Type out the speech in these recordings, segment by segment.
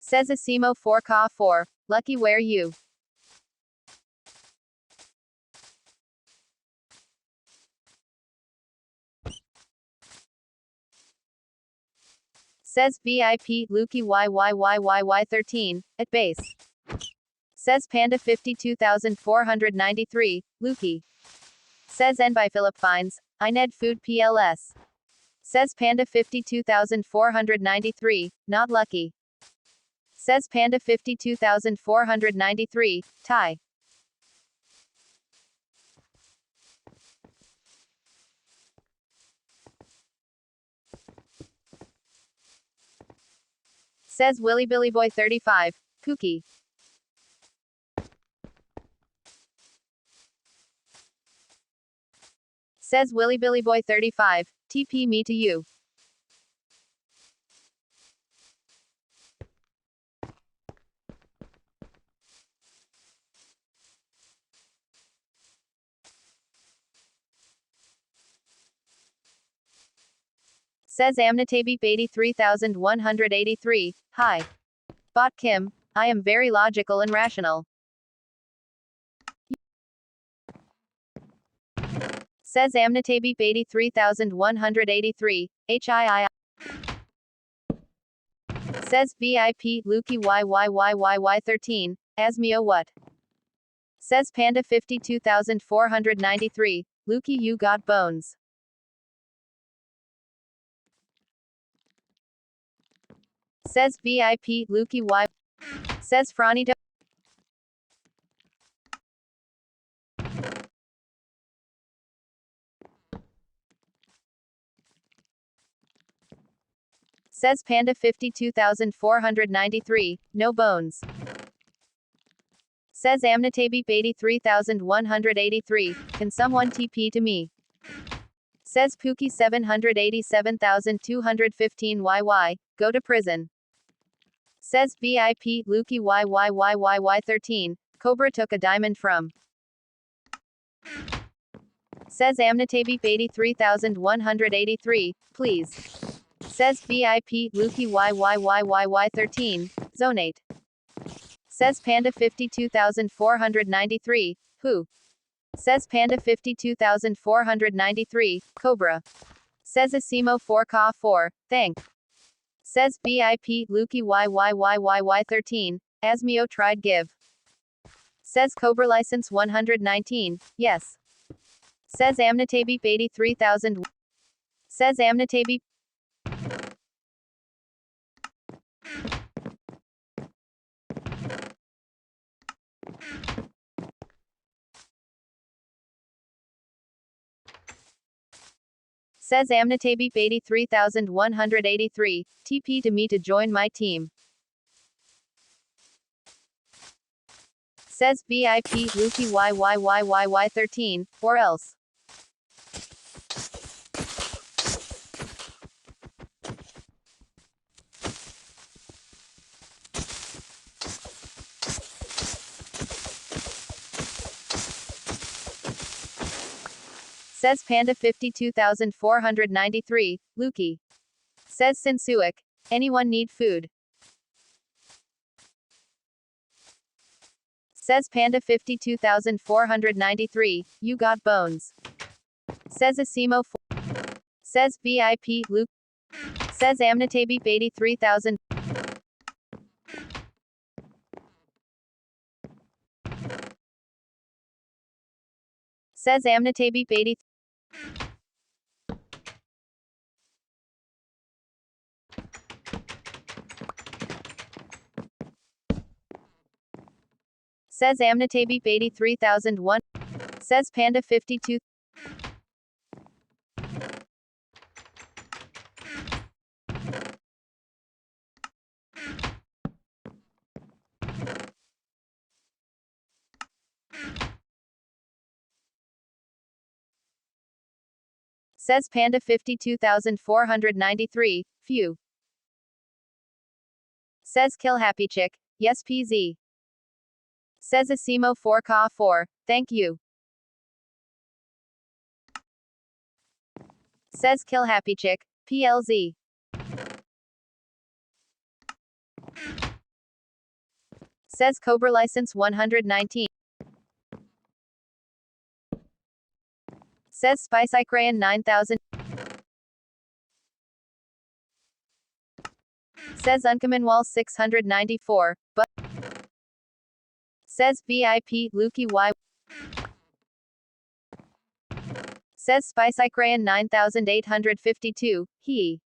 Says Asimo 4Ka 4. Lucky where you. Says VIP Luki YYYYY13. At base. Says Panda 52493. Luki. Says N by Philip Fines. Ined Food PLS. Says Panda 52493. Not lucky. Says Panda 52493. Tie. Says Willy Billy Boy 35. Kooky. Says Willy Billy Boy 35. TP me to you. Says Amnitabeep 83183. Hi. Bot Kim. I am very logical and rational. Says Amnitabeep 83183. HII. Says VIP Luki YYYYY13. Asmio what? Says Panda 52493. Luki you got bones. Says VIP Luki Y. Says Franito. Says Panda 52493. No bones. Says Amnitabeep 83183. Can someone TP to me? Says Pookie 787215 YY. Go to prison. Says VIP Luki YYYYY13. Cobra took a diamond from. Says Amnitabeep 83183. Please. Says VIP Luki YYYYY13. Zonate. Says Panda 52493. Who? Says Panda 52493. Cobra. Says Asimo 4Ka 4. Thank. Says VIP Luki YYYYY13. Asmio tried give. Says Cobra license 119. Yes. Says Amnitabeep 83000. Says Amnitabeep. Says Amnitabeep 83183. TP to me to join my team. Says VIP Luki YYYYY13. Or else. Says Panda 52493. Luki. Says Sinsuik. Anyone need food? Says Panda 52493. You got bones. Says Asimo 4. Says VIP Luke. Says Amnitabeep 83000. Says Amnitabeep 80. Says Amnitabeep 83001. Says Panda 52. Says Panda 52493. Phew. Says Kill Happy Chick. Yes PZ. Says Asimo 4Ka 4. Thank you. Says Kill Happy Chick. PLZ. Says Cobra license 119. Says Spicycrayon 9000. Says Uncommon Wall 694, but says VIP Lukey Y. Says Spicycrayon 9852, he.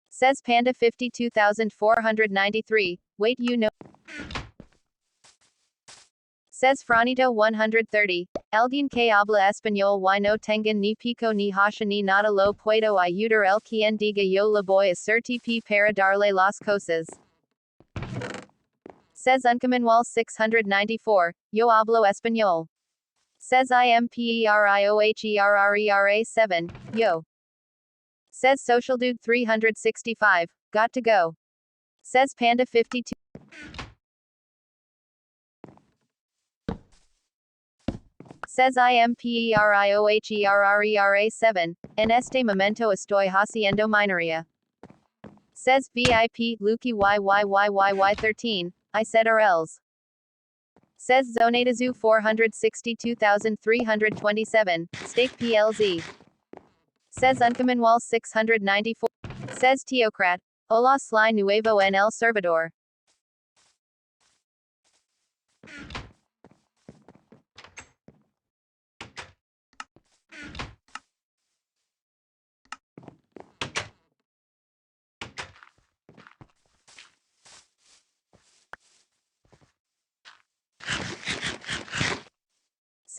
Says Panda 52493, wait you know. Says Franito 130, Alguien que habla español y no tengan ni pico ni hasha ni nada lo puedo ayudar el quien diga yo le voy a hacer TP para darle las cosas. Says Uncommon Wall 694, yo hablo español. Says IMPERIOHERRERA 7, yo. Says Social Dude 365, got to go. Says Panda 52. Says IMPERIOHERRERA 7, en este momento estoy haciendo minería. Says VIP Lukey YYYYY 13, I said RLs. Says Zonatazu 462327, Stake PLZ. Says Uncommon Wall 694. Says Teocrat, Hola Sly Nuevo en El Servidor.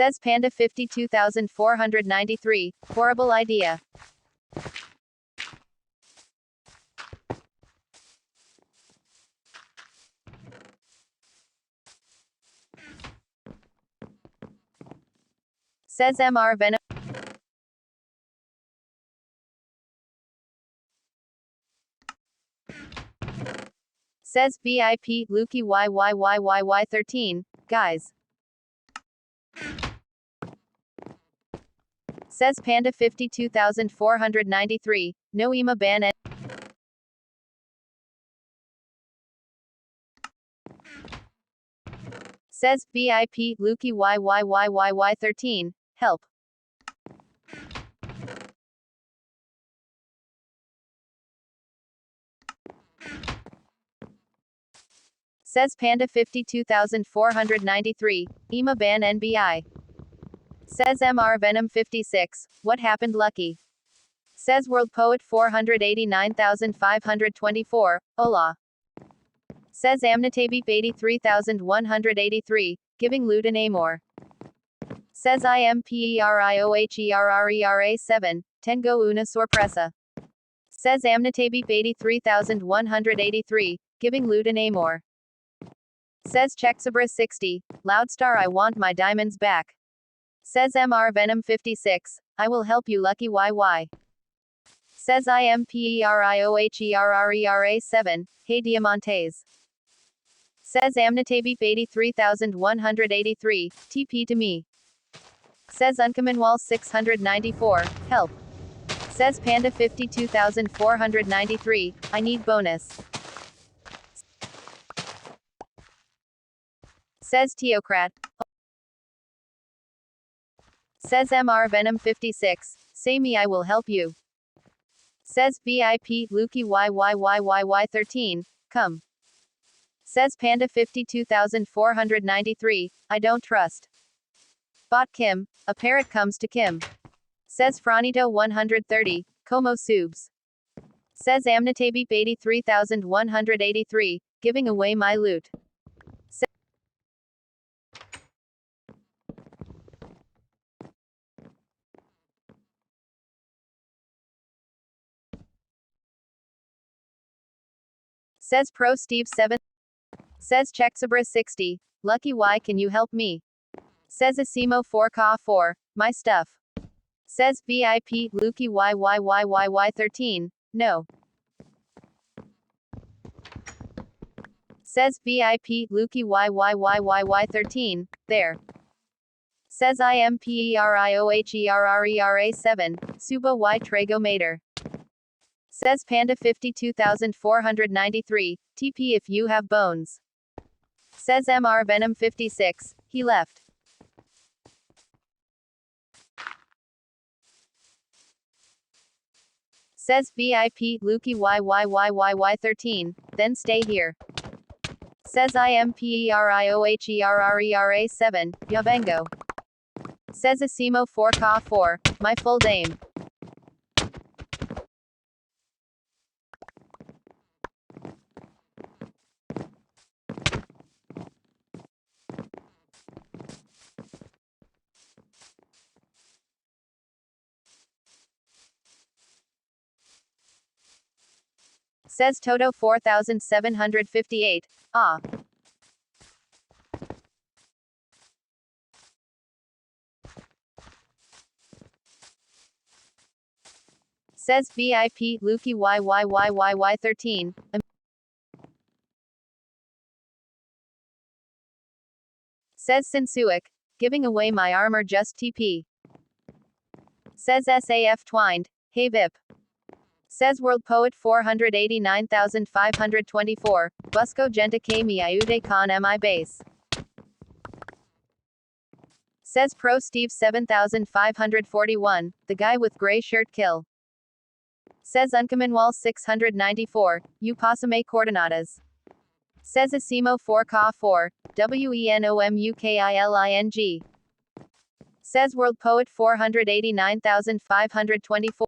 Says Panda 52493, horrible idea. Says MR Venom. Says VIP Lukey YYYYY 13, guys. Says Panda 52493, no EMA ban and says VIP Lukey YYYYY 13, help. Says Panda 52493, EMA ban NBI. Says MR Venom 56, what happened Lucky? Says World Poet 489524, hola. Says Amnitabeep 83183, giving loot an Amor. Says IMPERIOHERRERA 7, tengo una sorpresa. Says Amnitabeep 83183, giving loot an Amor. Says Chexabra 60, Loudstar I want my diamonds back. Says MR Venom 56, I will help you Lucky YY. Says IMPERIOHERRERA 7, hey Diamantes. Says Amnitabeep 83183, TP to me. Says Uncommon Wall 694, help. Says Panda 52493, I need bonus. Says Teocrat. Says MR Venom 56, say me I will help you. Says VIP Lukey YYYYY 13, come. Says Panda 52493, I don't trust. Bot Kim, a parrot comes to Kim. Says Franito 130, como subs. Says Amnitabeep 83183, giving away my loot. Says Pro Steve 7. Says Chexabra 60, Lucky Y can you help me? Says Asimo 4Ka4, my stuff. Says VIP Lukey YYYYY 13, no. Says VIP Lukey YYYYY 13, there. Says IMPERIOHERRERA 7, Suba Y Trago Mater. Says Panda 52493, TP if you have bones. Says MR Venom 56, he left. Says VIP Lukey YYYYY13, then stay here. Says IMPERIOHERRERA7, Yabango. Says Asimo 4Ka4, my full name. Says Toto 4758, ah. Says VIP Lukey YYYYY13. Says Sinsuik, giving away my armor just TP. Says SAF Twined, hey Vip. Says World Poet 489524, Busco Genta K Mi Iude Con Mi Base. Says Pro Steve 7541, the guy with gray shirt kill. Says Uncommonwall 694, you Pasame Coordenadas. Says Asimo 4Ka4, WENOMUKILING. Says World Poet 489524.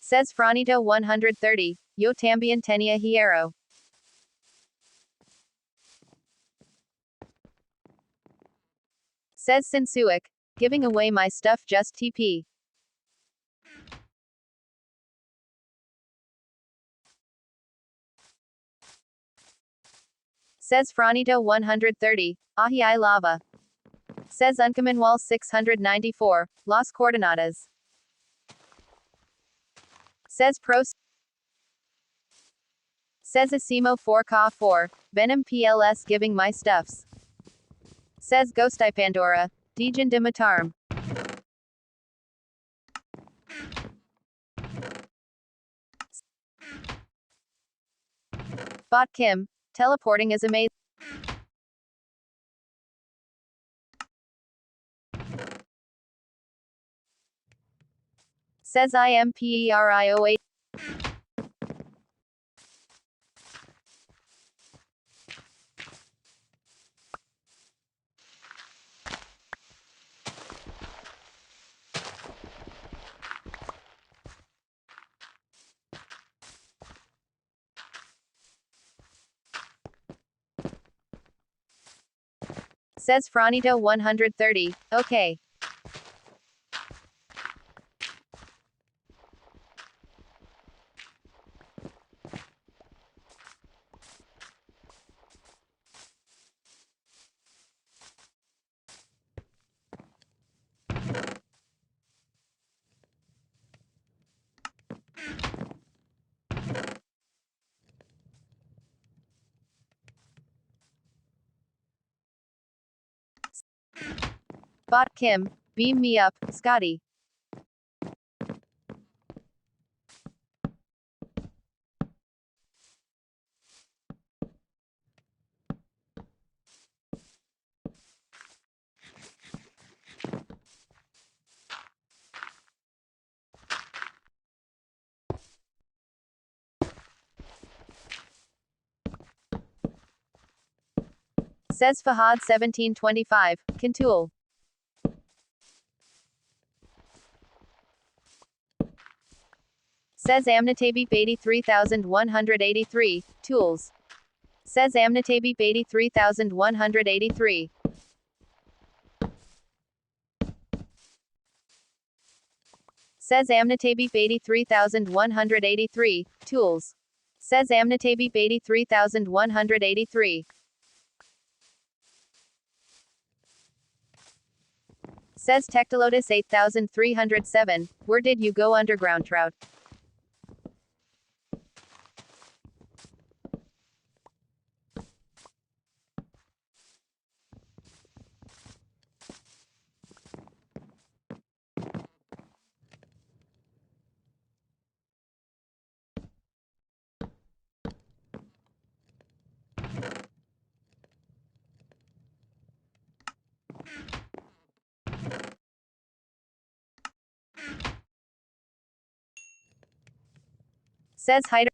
Says Franito 130, yo también tenía hierro. Says Sinsuik, giving away my stuff just TP. Says Franito 130, ahi I lava. Says Uncommonwall 694, Las Coordenadas. Says Pro. Says Asimo 4Ka4, Venom PLS giving my stuffs. Says Ghostai Pandora, Dejan de Matarm. Bot Kim, teleporting is amazing. Says IMPERIOH. Says Franito 130, okay. Bot Kim, beam me up, Scotty. Says Fahad 1725, Kintoul. Says Amnitabeep 83183, Tools. Says Amnitabeep 83183. Says Amnitabeep 83183, Tools. Says Amnitabeep 83183. Says Tectolotus 8307, where did you go underground trout? Says Heider.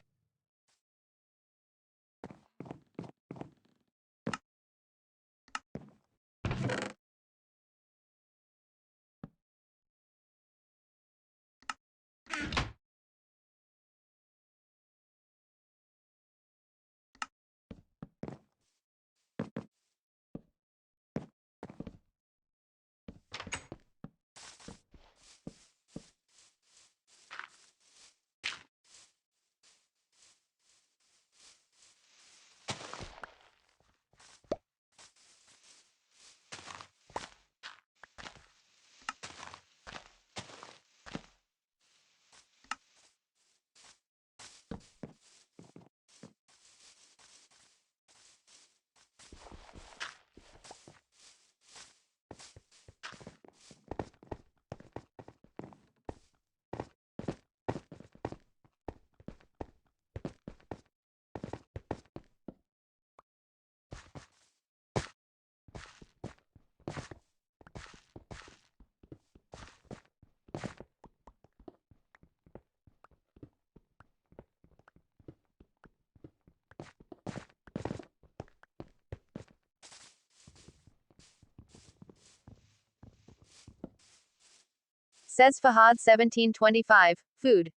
Says Fahad 1725. Food.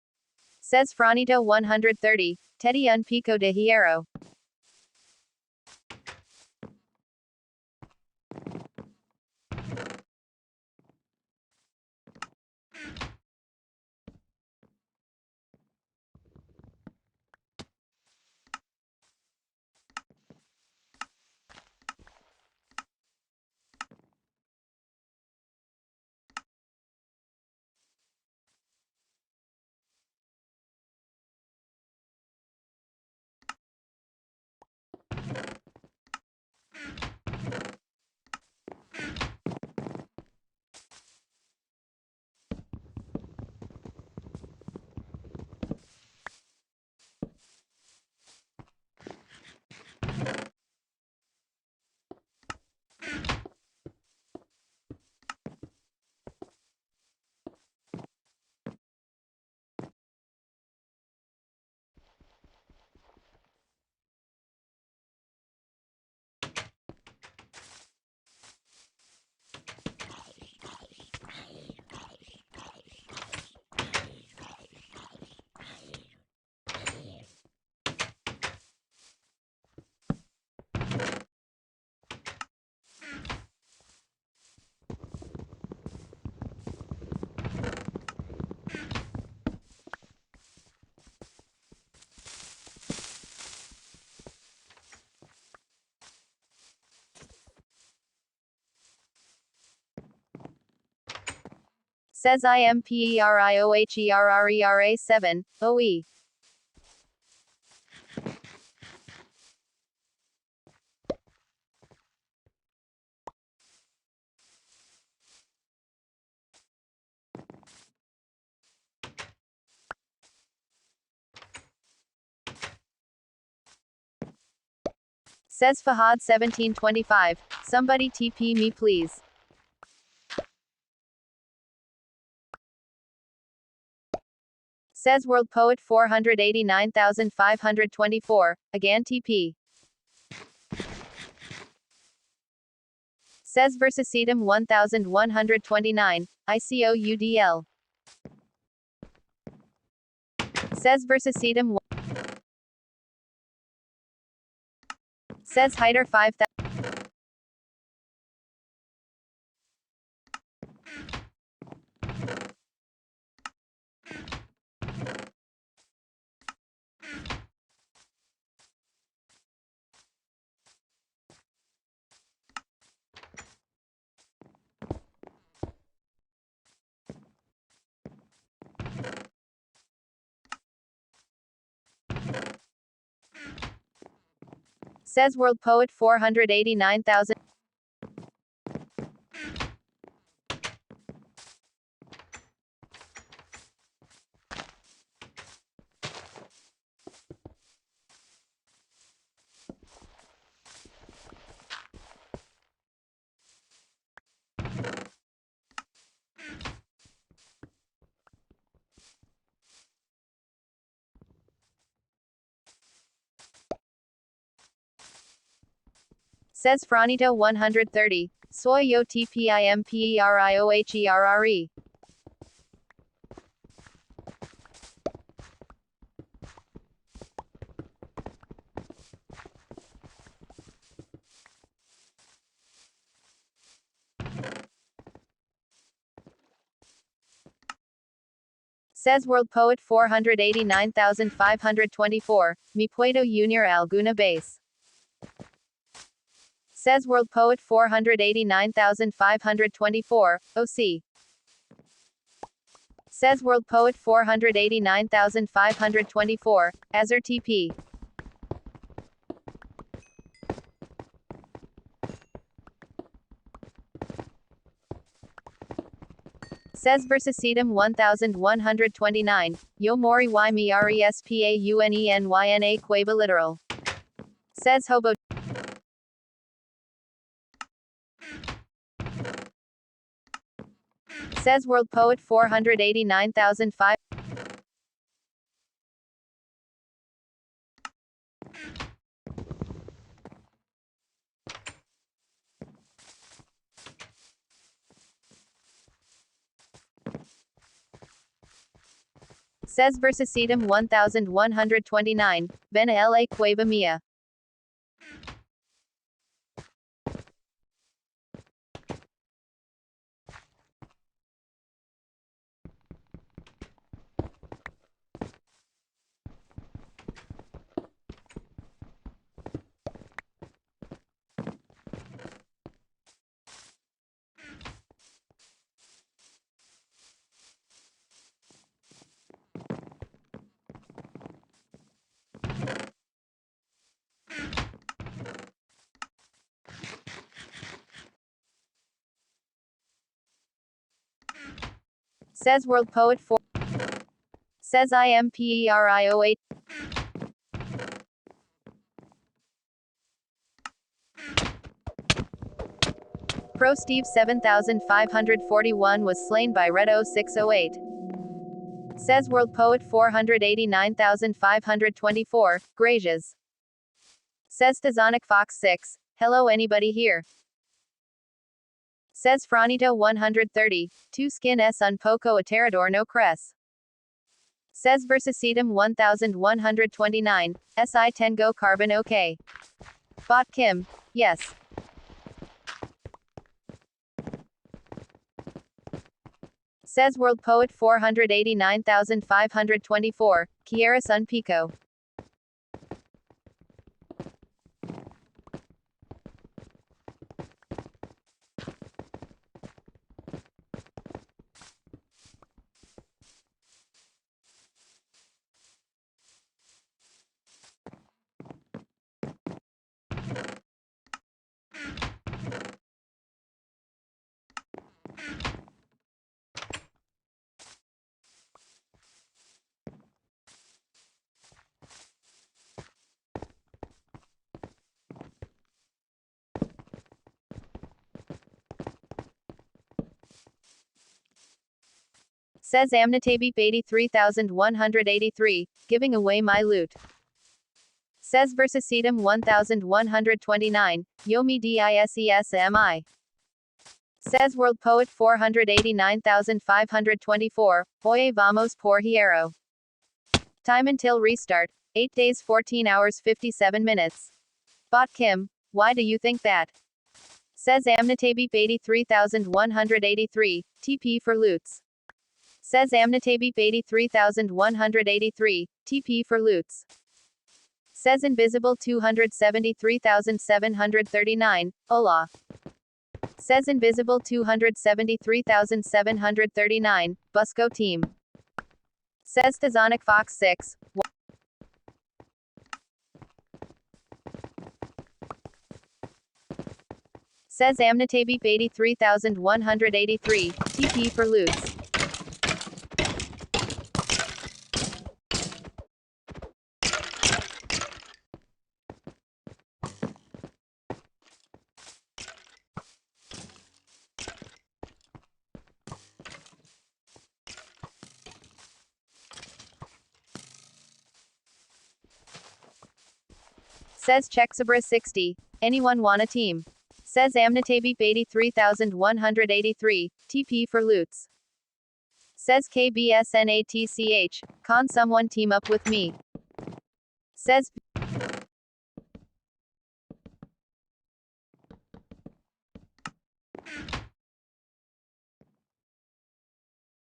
Says Franito 130. Teddy un pico de hierro. Says IMPERIOHERRERA 7, OE. Says Fahad 1725. Somebody TP me please. Says World Poet 489,524. Again TP. Says Versacetum 1129. ICOUDL. Says Versacetum. Says Heider 5000. Says World Poet 489,000. Says Franito 130. Soy yo tpimperioherre. Says World Poet 489,524. Mi puedo unir alguna base. Says World Poet 489,524. OC. Says World Poet 489,524. Azure TP. Says Versacetum 1129. Yo mori y mi respaunennyna queba literal. Says Hobo. Says World Poet 489,005. Says Versacetum 1129. Bena la cueva mia. Says World Poet 4. Says IMPERIO8. Pro Steve 7541 was slain by Red 0608. Says World Poet 489,524. Gracias. Says Thazonic Fox 6. Hello, anybody here? Says Franito 130. Tu skin es un poco aterrador no crees. Says Versacetum 1129. Si tengo carbon OK. Bot Kim. Yes. Says World Poet 489,524. Quieres un pico. Says Amnitabeep 83,183, giving away my loot. Says Versacetum 1129, Yomi disesmi. Says World Poet 489,524, Oye vamos por hierro. Time until restart, 8 days 14 hours 57 minutes. Bot Kim, why do you think that? Says Amnitabeep 83,183, TP for loots. Says Amnitabeep 83,183, TP for loots. Says Invisible 273,739, Hola. Says Invisible 273,739, Busco team. Says Thazonic Fox 6. Says Amnitabeep 83,183, TP for loots. Says Chexabra 60. Anyone want a team? Says Amnitabeep 83183, TP for loots. Says KBSNATCH, can someone team up with me? Says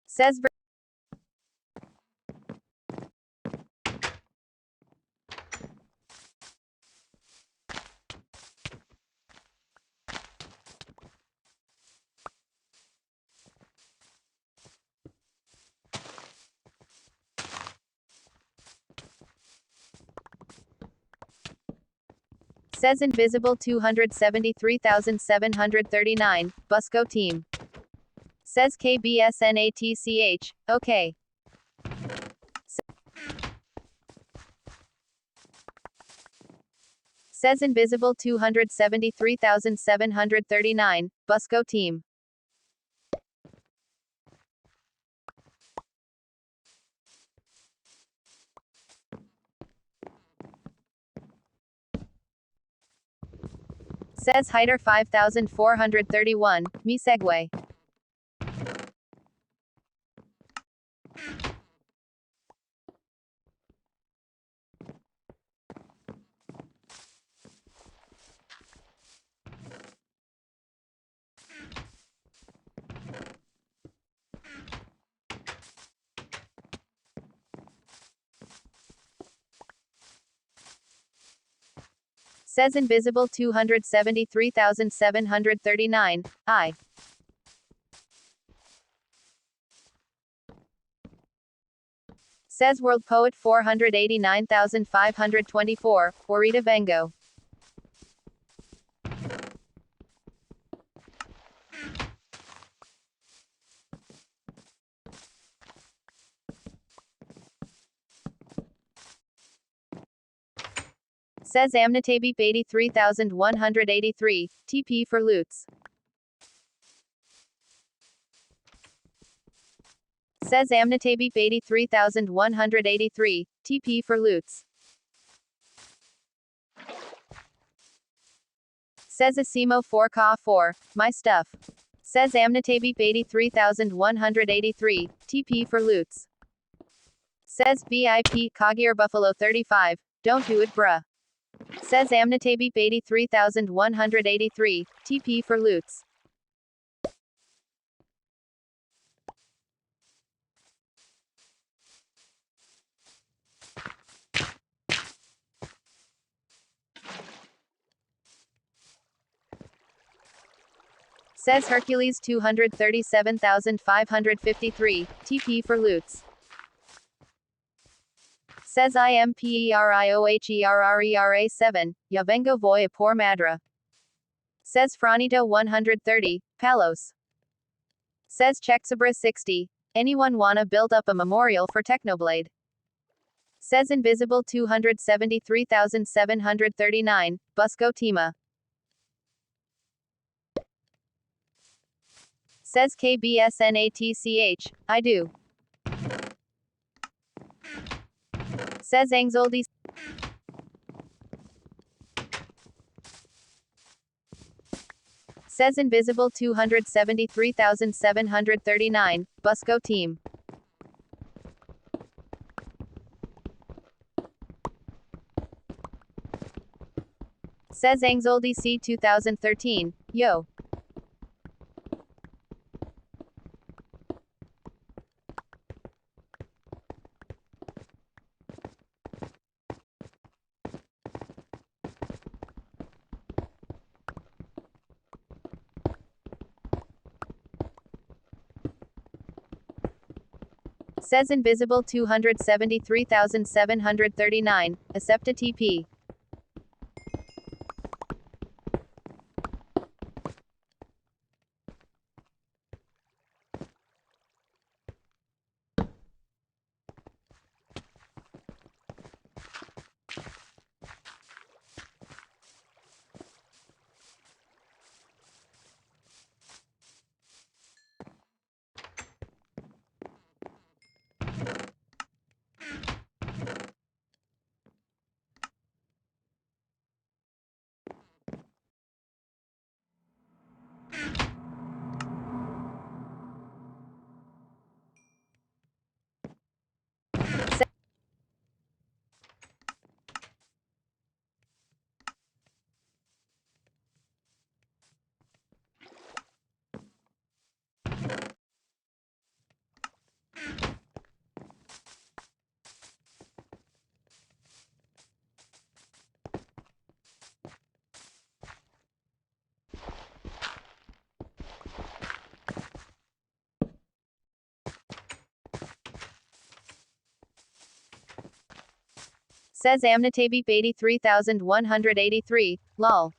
says says Invisible 273,739, Busco team. Says KBSNATCH, okay. Says Invisible 273,739, Busco team. Says Hider 5431, me segue. Says Invisible 273,739, I. Says World Poet 489,524, Warita Vengo. Says Amnitabeep 83183, TP for loots. Says Amnitabeep 83183, TP for loots. Says Asimo 4Ka4, my stuff. Says Amnitabeep 83183, TP for loots. Says VIP Kagear Buffalo 35, don't do it bruh. Says Amnitabeep 83183, TP for loots. Says Hercules 237,553, TP for loots. Says IMPERIOHERRERA7, Ya vengo voy a por madra. Says Franito 130, Palos. Says Chexabra 60, anyone wanna build up a memorial for Technoblade? Says Invisible 273,739, Busco Tima. Says KBSNATCH, I do. Says Angzoldi. Says Invisible 273,739, Busco team. Says Angzoldi C 2013, yo. Says Invisible 273,739, Accepta TP. Says Amnitabeep 83183, lol.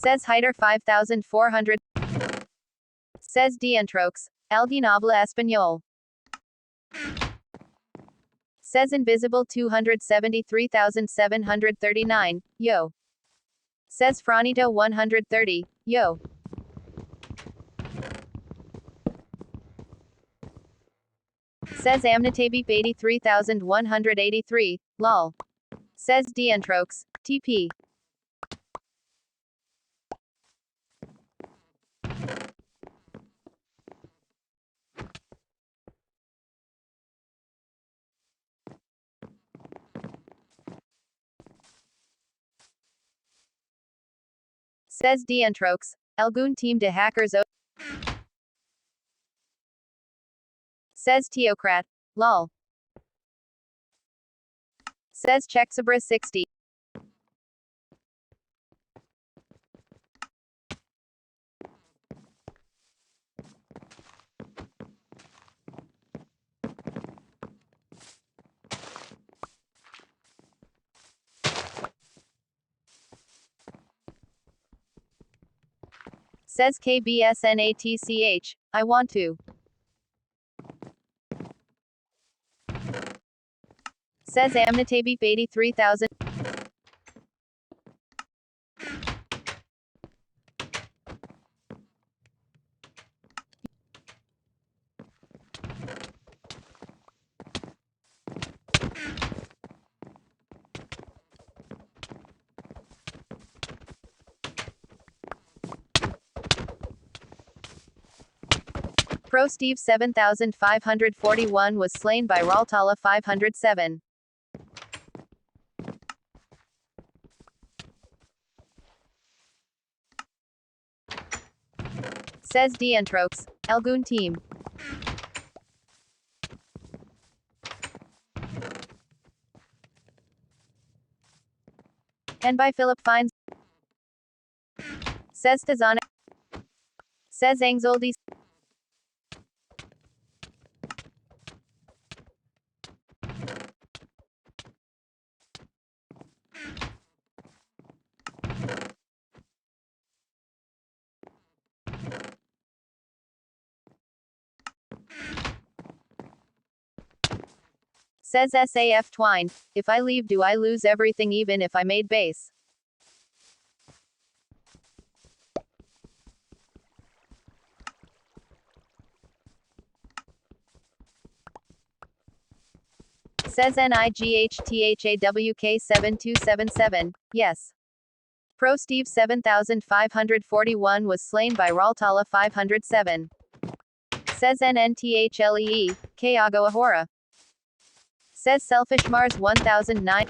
Says Heider 5400. Says Dientrox, Alguien habla español. Says Invisible 273739, yo. Says Franito 130, yo. Says Amnitabeep 83183, lol. Says Dientrox, TP. Says Dientrox, Algun team de hackers o. Says Teocrat, lol. Says Chexabra 60. Says KBSNATCH, I want to. Says Amnitabeep 83000. Pro Steve 7541 was slain by Raltala 507. Says Dientrox, Algun team. And by Philip Fines. Says Thazana. Says Angzoldi. Says SAF Twine, if I leave do I lose everything even if I made base? Says NIGHTHAWK7277, yes. Pro Steve 7541 was slain by Raltala 507. Says NNTHLEE, Kago Ahura. Says Selfish Mars 1009.